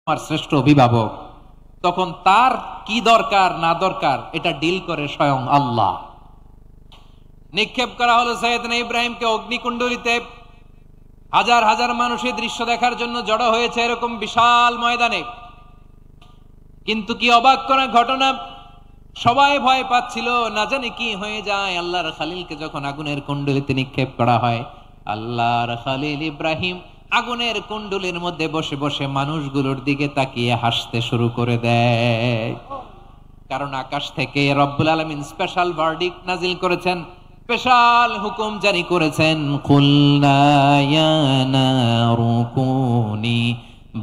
আমার শ্রেষ্ঠ অভিভাবক, তখন তার কি দরকার না দরকার এটা ডিল করে স্বয়ং আল্লাহ। নিক্ষেপ করা হলো সাইয়েদনা ইব্রাহিমকে অগ্নিকুণ্ডলিতে। হাজার হাজার মানুষের দৃশ্য দেখার জন্য জড়ো হয়েছে এরকম বিশাল ময়দানে। কিন্তু কি অবাক করা ঘটনা, সবাই ভয় পাচ্ছিল, না জানি কি হয়ে যায়। আল্লাহর খালিলকে যখন আগুনের কুণ্ডলিতে নিক্ষেপ করা হয়, আল্লাহর খালিল ইব্রাহিম আগুনের কুণ্ডলীর মধ্যে বসে বসে মানুষগুলোর দিকে তাকিয়ে হাসতে শুরু করে দেয়। কারণ আকাশ থেকে রব্বুল আলামিন স্পেশাল ভার্ডিক্ট নাজিল করেছেন, স্পেশাল হুকুম জারি করেছেন, কুলনা ইয়া নারু কুনি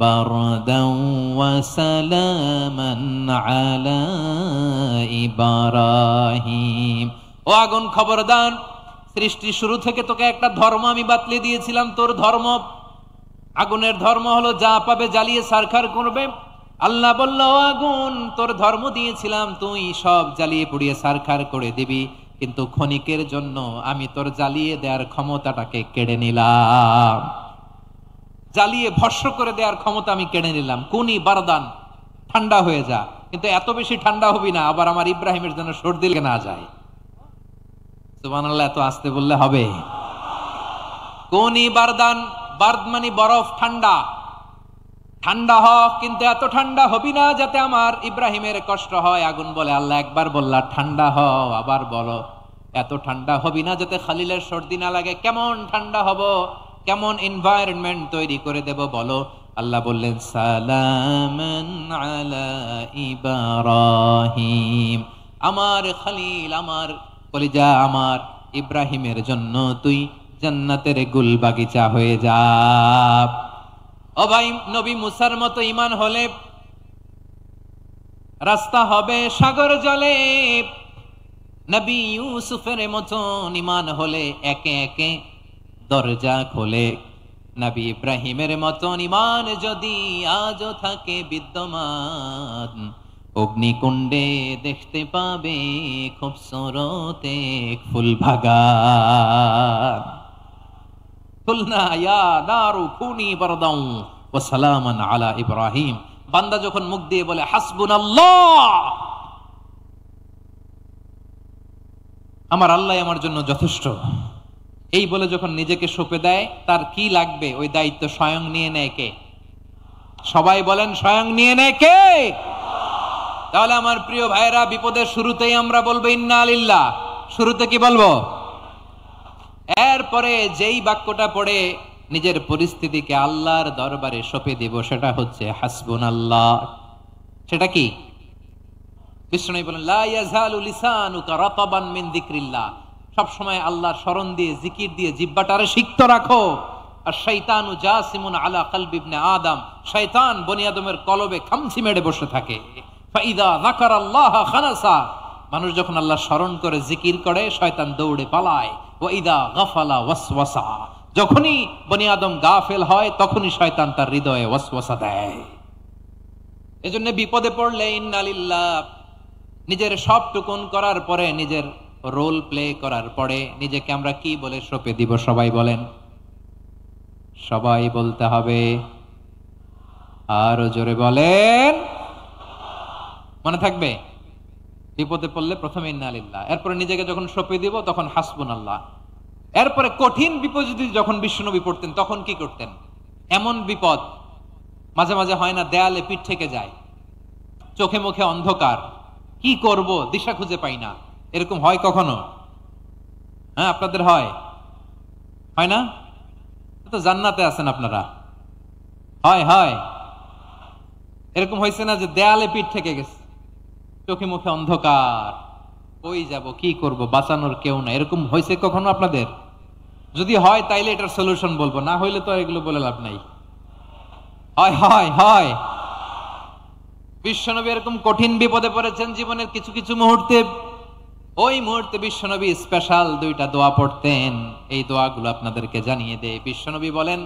বারদান ওয়া সালামান আলা ইব্রাহিম। ও আগুন, খবরদার, সৃষ্টির শুরু থেকে তোকে একটা ধর্ম আমি বাতলে দিয়েছিলাম। তোর ধর্ম, আগুনের ধর্ম হলো যা পাবে জ্বালিয়ে সারখার করবে। আল্লাহ বলল, ও আগুন, তোর ধর্ম দিয়েছিলাম, তুই সব জ্বালিয়ে পুড়িয়ে সারখার করে দিবি, কিন্তু ক্ষণিকের জন্য আমি তোর জ্বালিয়ে দেওয়ার ক্ষমতাটাকে কেড়ে নিলাম। জ্বালিয়ে ভস্ম করে দেওয়ার ক্ষমতা আমি কেড়ে নিলাম। কুনি বারদান, ঠান্ডা হয়ে যা, কিন্তু এত বেশি ঠান্ডা হবি না আবার আমার ইব্রাহিমের জন্য সর্দি লেগে না যায়। সুবহানাল্লাহ, এত আসতে বললে হবে? কুনি বারদান, বার্দ মানে বরফ, ঠান্ডা। ঠান্ডা হ, কিন্তু এত ঠান্ডা হবি না যাতে আমার ইব্রাহিমের কষ্ট হয়। আগুন বলে, আল্লাহ একবার বললা ঠান্ডা হ, আবার বলো এত ঠান্ডা হবি না যাতে খালিলের সর্দি না লাগে। কেমন ঠান্ডা হব, কেমন এনভায়রনমেন্ট তৈরি করে দেব বলো। আল্লাহ বললেন, সালামান আলা ইব্রাহিম, আমার খালিল, আমার কলিজা, আমার ইব্রাহিমের জন্য তুই জান্নাতের গুল বাগিচা হয়ে যা। ও ভাই, নবী মুসার মতো ঈমান হলে রাস্তা হবে সাগর জলে, নবী ইউসুফের মতো ঈমান হলে একে একে দরজা খোলে। নবী ইব্রাহিমের মতো ঈমান যদি আজও থাকে বিদ্যমান, অগ্নিকুণ্ডে দেখতে পাবে খুবসুরত এক ফুল বাগান। কুলনা ইয়া নারু কুনি বারদান ওয়া সালামান আলা ইব্রাহিম। বান্দা যখন মুখ দিয়ে বলে হাসবুনাল্লাহ, আমার আল্লাহ আমার জন্য যথেষ্ট, এই বলে যখন নিজেকে সঁপে দেয়, তার কি লাগবে ওই দায়িত্ব স্বয়ং নিয়ে নেয় কে? সবাই বলেন, স্বয়ং নিয়ে নেয় কে? তাহলে আমার প্রিয় ভাইরা, বিপদের শুরুতেই আমরা বলবো ইন্না লিল্লাহ। শুরুতে কি বলবো? এরপরে যেই বাক্যটা পড়ে নিজের পরিস্থিতিকে আল্লাহর দরবারে সঁপে দিব, সেটা হচ্ছে হাসবুনাল্লাহ। সেটা কি? বিষ্ণু বলেন, লা ইয়াজালু লিসানুকা রাতাবান মিন যিকরিল্লাহ। সব সময় আল্লাহর স্মরণ দিয়ে, জিকির দিয়ে জিহ্বাটারে সিক্ত রাখো। আর শয়তানু জাসিমুন আলা কলবি ইবনে আদম, শয়তান বনি আদমের কলবে খামচি মেরে বসে থাকে। ফাইদা যাকারাল্লাহ খানাসা, মানুষ যখন আল্লাহ স্মরণ করে, জিকির করে, শয়তান দৌড়ে পালায়। ওয়াইদা গাফালা ওয়াসওয়াসা, যখনই বনি আদম গাফেল হয় তখনই শয়তান তার হৃদয়ে ওয়াসওয়াসা দেয়। এজন্য বিপদে পড়লে ইন্না লিল্লাহ, নিজের সব টুকুন করার পরে, নিজের রোল প্লে করার পরে নিজেকে আমরা কি বলে সঁপে দিব? সবাই বলেন, সবাই বলতে হবে, আরো জোরে বলেন, মনে থাকবে? বিপদে পড়লে প্রথমে ইন্না লিল্লাহ, এরপরে নিজেকে যখন সঁপে দিব তখন হাসবুনাল্লাহ। এরপরে কঠিন বিপদ যদি যখন বিশ্বনবী পড়তেন তখন কি করতেন? এমন বিপদ মাঝে মাঝে হয় না, দেয়ালে পিঠ থেকে যায়, চোখে মুখে অন্ধকার, কি করব দিশা খুঁজে পাই না, এরকম হয় কখনো? হ্যাঁ, আপনাদের হয়? হয় না? তো জান্নাতে আছেন আপনারা। হয় হয়, এরকম হয়েছে না যে দেয়ালে পিঠ থেকে গেছে, চোখে মুখে অন্ধকার, কই যাব, কি করব, বাঁচানোর কেউ না, এরকম হয়েছে কখনো আপনাদের? যদি হয় তাইলে এটার সলিউশন বলবো, না হইলে তো এগুলো বলে লাভ নাই। হয় হয় হয়। বিশ্বনবী এরকম কঠিন বিপদে পড়েছেন জীবনের কিছু কিছু মুহূর্তে। ওই মুহূর্তে বিশ্বনবী স্পেশাল দুইটা দোয়া পড়তেন। এই দোয়াগুলো আপনাদেরকে জানিয়ে দেয়। বিশ্বনবী বলেন,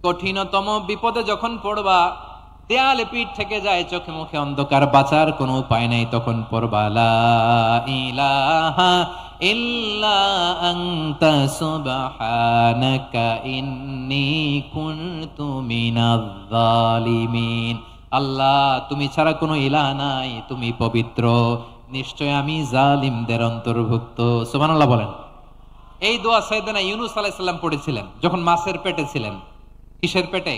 কঠিনতম বিপদে যখন পড়বা, দেয়ালে পিঠ থেকে যায়, চোখে মুখে অন্ধকার, বাঁচার কোনো উপায় নাই, তখন পড়বা লা ইলাহা ইল্লা আনতা সুবহানাকা ইন্নী কুনতু মিনাজ জালিমিন। আল্লাহ তুমি ছাড়া কোনো ইলাহ নাই, তুমি পবিত্র, নিশ্চয় আমি জালিমদের অন্তর্ভুক্ত। সুবহানাল্লাহ বলেন। এই দোয়া সাইয়েদনা ইউনূস আলাইহিস সালাম পড়েছিলেন যখন মাছের পেটে ছিলেন। কিসের পেটে?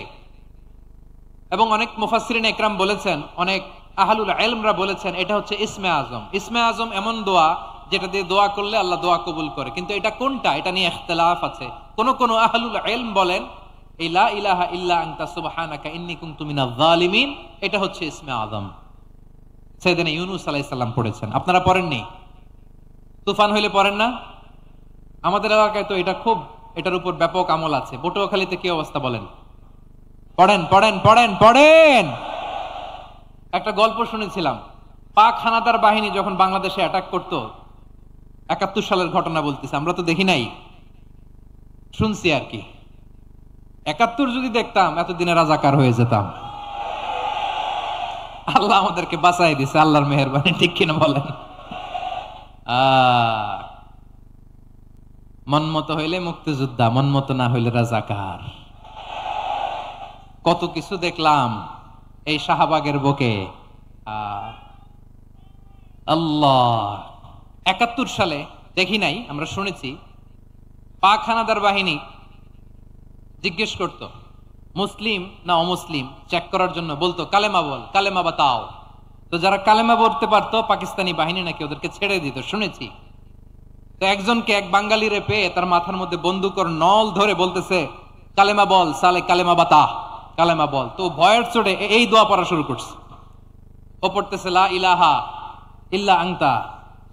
এবং অনেক মুফাসসিরিন একরাম বলেছেন, অনেক আহলুল ইলমরা বলেছেন এটা হচ্ছে ইসমে আজম। ইসমে আজম এমন দোয়া যেটা দিয়ে দোয়া করলে আল্লাহ দোয়া কবুল করে, কিন্তু এটা কোনটা এটা নিয়ে ইখতিলাফ আছে। কোন কোন আহলুল ইলম বলেন এই লা ইলাহা ইল্লা আনতা সুবহানাকা ইন্নী কুনতু মিনাজ জালিমিন এটা হচ্ছে ইসমে আজম। সাইয়েদনা ইউনূস আলাইহিস সালাম পড়েছেন। আপনারা পড়েননি? তুফান হইলে পড়েন না? আমাদের এলাকায় তো এটা খুব, এটার উপর ব্যাপক আমল আছে। পটুয়াখালীতে কি অবস্থা বলেন? পড়েন পড়েন পড়েন পড়েন। একটা গল্প শুনেছিলাম, পাক হানাদার বাহিনী যখন বাংলাদেশে অ্যাটাক করত, ৭১ সালের ঘটনা বলতেছে, আমরা তো দেখি নাই, শুনছি আর কি। ৭১ যদি দেখতাম এতদিনে রাজাকার হয়ে যেতাম। আল্লাহ আমাদেরকে বাঁচাই দিছে, আল্লাহর মেহেরবানি, ঠিক কিনা বলেন? মনমতো হইলে মুক্তিযোদ্ধা, মনমতো না হইলে রাজাকার। কত কিছু দেখলাম এই শাহবাগের বুকে। আল্লাহ ৭১ সালে দেখি নাই, আমরা শুনেছি পাক হানাদার বাহিনী জিজ্ঞেস করত মুসলিম না অমুসলিম চেক করার জন্য, বলতো কালেমা বল, কালেমা বাতাও। তো যারা কালেমা বলতে পারতো পাকিস্তানি বাহিনী নাকি ওদেরকে ছেড়ে দিত, শুনেছি। তো একজনকে, এক বাঙালিরে পেয়ে তার মাথার মধ্যে বন্দুকর নল ধরে বলতেছে কালেমা বল সালে, কালেমা বাতা, কালেমা বল। তো ভয়ের চোটে এই দোয়া পড়া শুরু করছে। ও পড়তেছে লা ইলাহা ইল্লা আনতা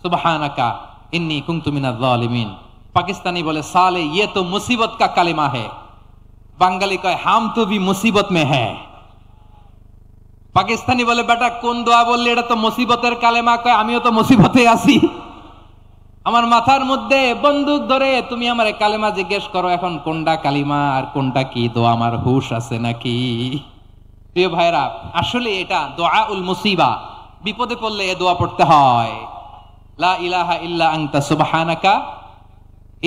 সুবহানাকা ইন্নী কুনতু মিনাজ জালিমিন। পাকিস্তানি বলে সালে ইয়ে তো মুসিবত কা কালেমা है। বাঙালি কয় হাম তো ভি মুসিবত মে হ্যাঁ। পাকিস্তানি বলে বেটা কোন দোয়া বললি, এটা তো মুসিবতের কালেমা। কয় আমিও তো মুসিবতে আছি, আমার মাথার মধ্যে বন্দুক ধরে তুমি আমার কালেমা জিজ্ঞেস করো, এখন কোনটা কালিমা আর কোনটা কি দোয়া, আমার হুশ আছে নাকি? প্রিয় ভাইরা, আসলে এটা দুআউল মুসিবা, বিপদে পড়লে এ দোয়া পড়তে হয়। লা ইলাহা ইল্লা আনতা সুবহানাকা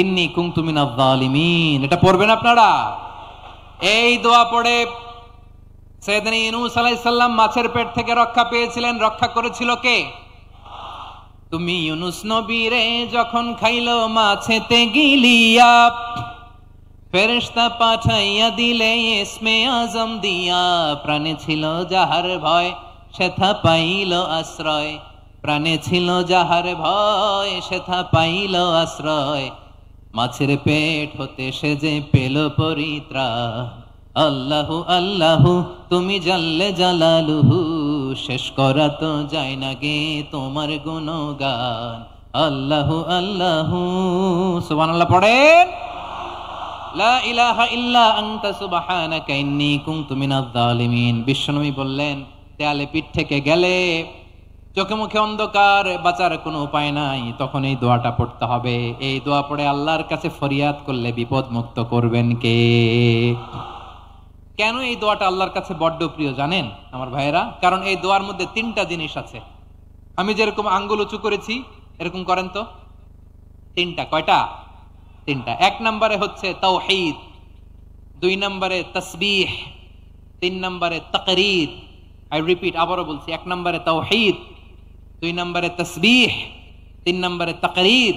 ইন্নী কুনতু মিনাজ জালিমিন, এটা পড়বেন আপনারা। এই দোয়া পড়ে সাইয়েদনা ইউনূস আলাইহিস সালাম মাছের পেট থেকে রক্ষা পেয়েছিলেন। রক্ষা করেছিল কে? তুমি ইউনূস নবী রে যখন খাইলো মাছেতে গিলিয়া, ফেরেশতা পাঠাইয়া দিলে ইসমে আজম দিয়া। প্রাণে ছিল যাহার ভয় সেথা পাইল আশ্রয়, প্রাণে ছিল যাহার ভয় সেথা পাইল আশ্রয়। মাছের পেট হতে সে যে পেল পরিত্রাণ। আল্লাহু আল্লাহু তুমি জাল্লে জালালুহু, শেষ করা তো যায় না গে তোমার গুণগান। আল্লাহু আল্লাহু সুবহানাল্লাহ পড়েন। লা ইলাহা ইল্লা আনতা সুবহানাকা ইন্নী কুনতু মিনাজ জালিমিন। বিশ্বনবী বললেন দেয়ালে পিঠ থেকে গেলে, চোখে মুখে অন্ধকার, বাঁচার কোনো উপায় নাই, তখন এই দোয়াটা পড়তে হবে। এই দোয়া পড়ে আল্লাহর কাছে ফরিয়াদ করলে বিপদ মুক্ত করবেন কে? কেন এই দোয়াটা আল্লাহর কাছে বড্ড প্রিয় জানেন আমার ভাইয়েরা? কারণ এই দোয়ার মধ্যে 3টা জিনিস আছে। আমি যেরকম আঙ্গুল উঁচু করেছি এরকম করেন তো। 3টা। কয়টা? 3টা। 1 নম্বরে হচ্ছে তাওহীদ, 2 নম্বরে তাসবিহ, 3 নম্বরে তাকরীর। আই রিপিট, আবারও বলছি, 1 নম্বরে তাওহীদ, 2 নম্বরে তাসবিহ, 3 নম্বরে তাকরীর।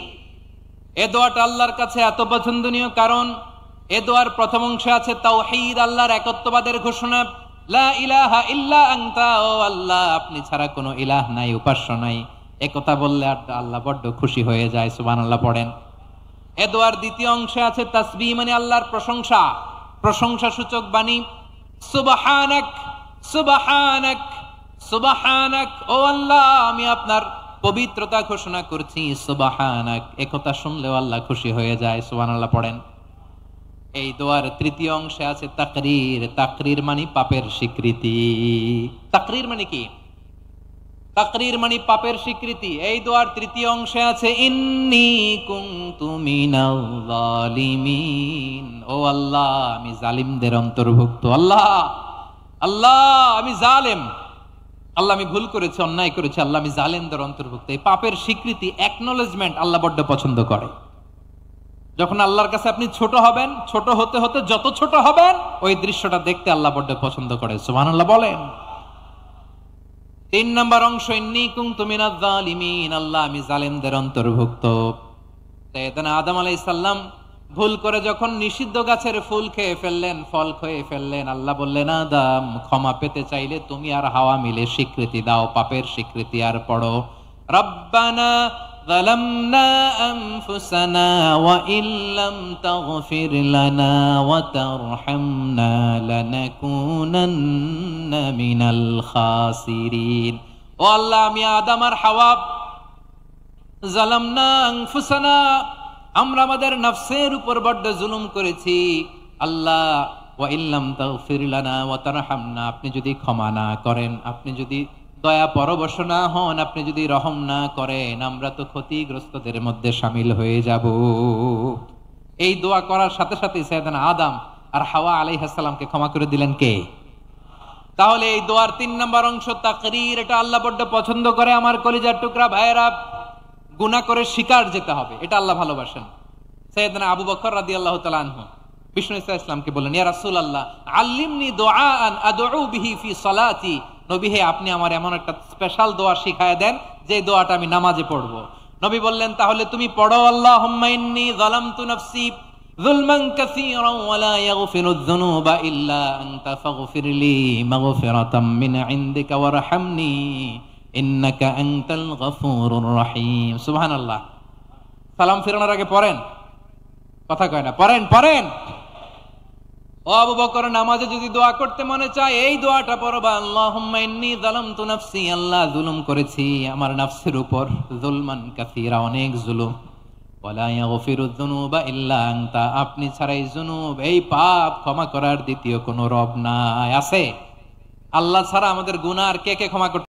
এই দোয়াটা আল্লাহর কাছে এত পছন্দনীয় কারণ এ দোয়ার প্রথম অংশে আছে তাওহীদ, আল্লাহর একত্ববাদের ঘোষণা। লা ইলাহা ইল্লা আনতা, ও আল্লাহ আপনি ছাড়া কোনো ইলাহ নাই, উপাস্য নাই, একথা বললে আল্লাহ বড্ড খুশি হয়ে যায়। সুবহানাল্লাহ পড়েন। এ দোয়ার দ্বিতীয় অংশে আছে তাসবিহ, মানে আল্লাহর প্রশংসা, প্রশংসা সূচক বাণী। সুবহানাক সুবহানাক সুবহানাক, ও আল্লাহ আমি আপনার পবিত্রতা ঘোষণা করছি। সুবহানাক, একথা শুনলেও আল্লাহ খুশি হয়ে যায়। সুবহানাল্লাহ পড়েন। এই দোয়ার তৃতীয় অংশে আছে তাকরীর, তাকরীর মানে পাপের স্বীকৃতি। তাকরীর মানে কি? তাকরীর মানে পাপের স্বীকৃতি। এই দোয়ার তৃতীয় অংশে আছে ইন্নী কুনতু মিনাল জালিমিন, ও আল্লাহ আমি জালিমদের অন্তর্ভুক্ত। আল্লাহ আল্লাহ আমি জালেম, আল্লাহ আমি ভুল করেছি, অন্যায় করেছি, আল্লাহ আমি জালেমদের অন্তর্ভুক্ত। এই পাপের স্বীকৃতি, অ্যাকনলেজমেন্ট আল্লাহ বড্ড পছন্দ করে। যখন আল্লাহর কাছে আপনি ছোট হবেন, ছোট হতে হতে যত ছোট হবেন ওই দৃশ্যটা দেখতে আল্লাহ বড্ড পছন্দ করে। সুবহানাল্লাহ বলেন। তিন নম্বর অংশ, ইন্নী কুনতু মিনাজ জালিমিন, আল্লাহ আমি জালেমদের অন্তর্ভুক্ত। সাইয়েদনা আদম আলাইহিস সালাম ভুল করে যখন নিষিদ্ধ গাছের ফুল খেয়ে ফেললেন, ফল খেয়ে ফেললেন, আল্লাহ বললেন আদম ক্ষমা পেতে চাইলে তুমি আর হাওয়া মিলে স্বীকৃতি দাও, পাপের স্বীকৃতি আর পড়ো, রব্বানা যালামনা আনফুসানা ওয়া ইল্লাম তাগফির লানা ওয়া তারহামনা লানাকুনান্না মিনাল খাসিরিন। ও আল্লাহ, আমি আদম আর হাওয়া যালামনা আনফুসানা, আমরা আমাদের নফসের উপর বড্ড জুলুম করেছি। আল্লাহ, ওয়া ইল্লাম তাগফির লানা ওয়া তারহামনা, আপনি যদি ক্ষমা না করেন, আপনি যদি দয়া পরবশ না হন, আপনি যদি রহম না করেন, আমরা তো ক্ষতিগ্রস্তদের মধ্যে শামিল হয়ে যাব। এই দোয়া করার সাথে সাথে সাইয়েদনা আদম আর হাওয়া আলাইহিস সালামকে ক্ষমা করে দিলেন কে? তাহলে এই দোয়ার 3 নম্বর অংশ তাকরীর, এটা আল্লাহ বড্ড পছন্দ করে। আমার কলিজার টুকরা ভাইয়েরা, গুনাহ করে শিকার যেতে হবে, এটা আল্লাহ ভালোবাসেন। সাইয়েদনা আবু বকর রাদিয়াল্লাহু তাআলা আনহু বিষ্ণু ইসলামকে বললেন, ইয়া রাসূলুল্লাহ আল্লিমনি দুআআন আদউ বিহি ফি সালাতি, নবী হে আপনি আমার এমন একটা স্পেশাল দোয়া শিখায়া দেন যে দোয়াটা আমি নামাজে পড়ব। নবী বললেন, তাহলে তুমি পড়ো, আল্লাহুম্মা ইন্নী যালামতু নাফসি যুলমান কাসীরান ওয়া লা ইয়াগফিরুয যুনুবা ইল্লা আনতা ফাগফিরলি মাগফিরাতাম মিন ইনদিকা ওয়ারহামনি ইন্নাকা আনতাল গফুরুর রহিম। সুবহানাল্লাহ। সালাম ফিরানোর আগে পড়েন, কথা কয় না, পড়েন পড়েন। ও আবু বকর, নামাজে যদি দোয়া করতে মনে চায় এই দোয়াটা পড়বা, আল্লাহুম্মা ইন্নী যালামতু নাফসি, আল্লাহ জুলুম করেছি আমার নফসের উপর, যুলমান কাসীরা, অনেক জুলুম, ওয়া লা ইয়াগফিরুয যুনুবা ইল্লা আনতা, আপনি ছাড়াই জুনুব, এই পাপ ক্ষমা করার দ্বিতীয় কোনো রব নাই। আছে? আল্লাহ ছাড়া আমাদের গুনাহ আর কে কে ক্ষমা করতে